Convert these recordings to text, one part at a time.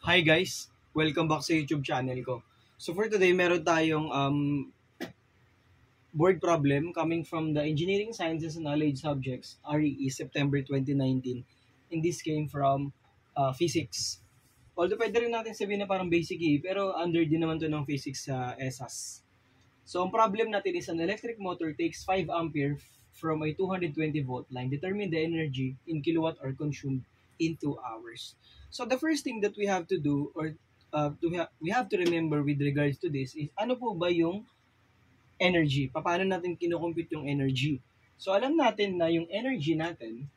Hi guys! Welcome back sa YouTube channel ko. So for today, meron tayong board problem coming from the Engineering Sciences and Knowledge subjects, REE, September 2019. And this came from physics. Although pwede rin natin sabihin na parang basic pero under din naman to ng physics sa ESAS. So ang problem natin is an electric motor takes 5 ampere from a 220 volt line. Determine the energy in kilowatt hour consumed in 2 hours. So the first thing that we have to do or we have to remember with regards to this is ano po ba yung energy? Paano natin kinocompute yung energy? So alam natin na yung energy natin,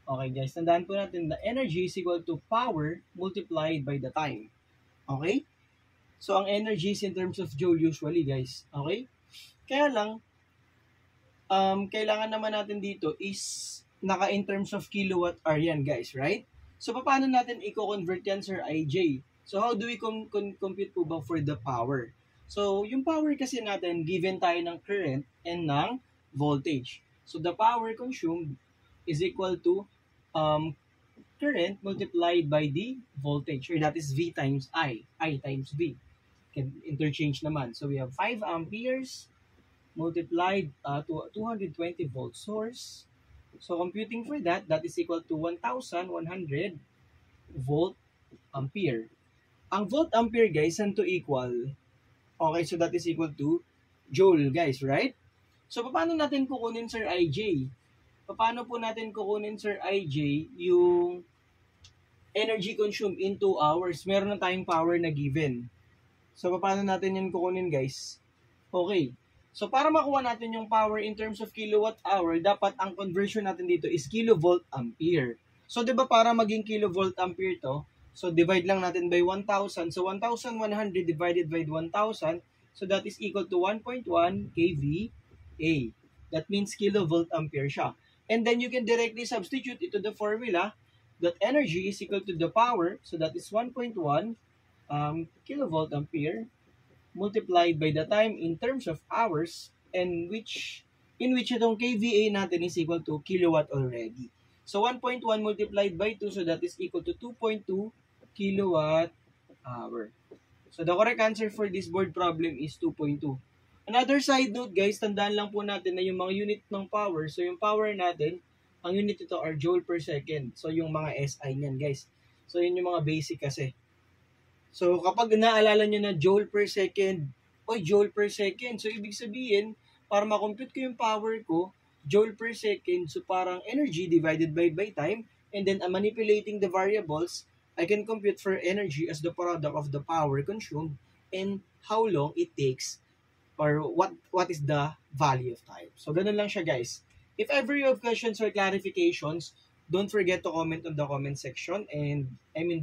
okay guys, tandaan po natin the energy is equal to power multiplied by the time. Okay? So ang energy is in terms of joule usually guys. Okay? Kaya lang, kailangan naman natin dito is naka in terms of kilowatt hour yan guys, right? So, paano natin i-convert yan, Sir IJ? So, how do we compute po ba for the power? So, yung power kasi natin, given tayo ng current and ng voltage. So, the power consumed is equal to current multiplied by the voltage, or that is V times I times V. Can interchange naman. So, we have 5 amperes multiplied to 220 volt source. So, computing for that, that is equal to 1,100 volt ampere. Ang volt ampere, guys, saan to equal? Okay, so that is equal to joule, guys, right? So, paano natin kukunin, Sir IJ? Paano po natin kukunin, Sir IJ, yung energy consumed in 2 hours? Meron na tayong power na given. So, paano natin yan kukunin, guys? Okay. So, para makuha natin yung power in terms of kilowatt hour, dapat ang conversion natin dito is kilovolt ampere. So, di ba para maging kilovolt ampere to, so divide lang natin by 1,000. So, 1,100 divided by 1,000, so that is equal to 1.1 kVA. That means kilovolt ampere siya. And then, you can directly substitute it to the formula that energy is equal to the power, so that is 1.1 kilovolt ampere multiplied by the time in terms of hours and in which itong kVA natin is equal to kilowatt already. So 1.1 multiplied by 2, so that is equal to 2.2 kilowatt hour. So the correct answer for this board problem is 2.2. Another side note guys, tandaan lang po natin na yung mga unit ng power, so yung power natin, ang unit ito are joule per second. So yung mga SI niyan guys. So yun yung mga basic kasi. So, kapag naalala nyo na joule per second, joule per second. So, ibig sabihin, para makompute ko yung power ko, joule per second, so parang energy divided by time, and then manipulating the variables, I can compute for energy as the product of the power consumed and how long it takes or what is the value of time. So, ganun lang siya guys. If ever you have questions or clarifications, don't forget to comment on the comment section, and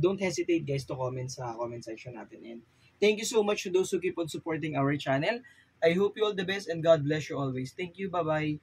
don't hesitate guys to comment sa comment section natin. And thank you so much to those who keep on supporting our channel. I hope you all the best and God bless you always. Thank you. Bye-bye.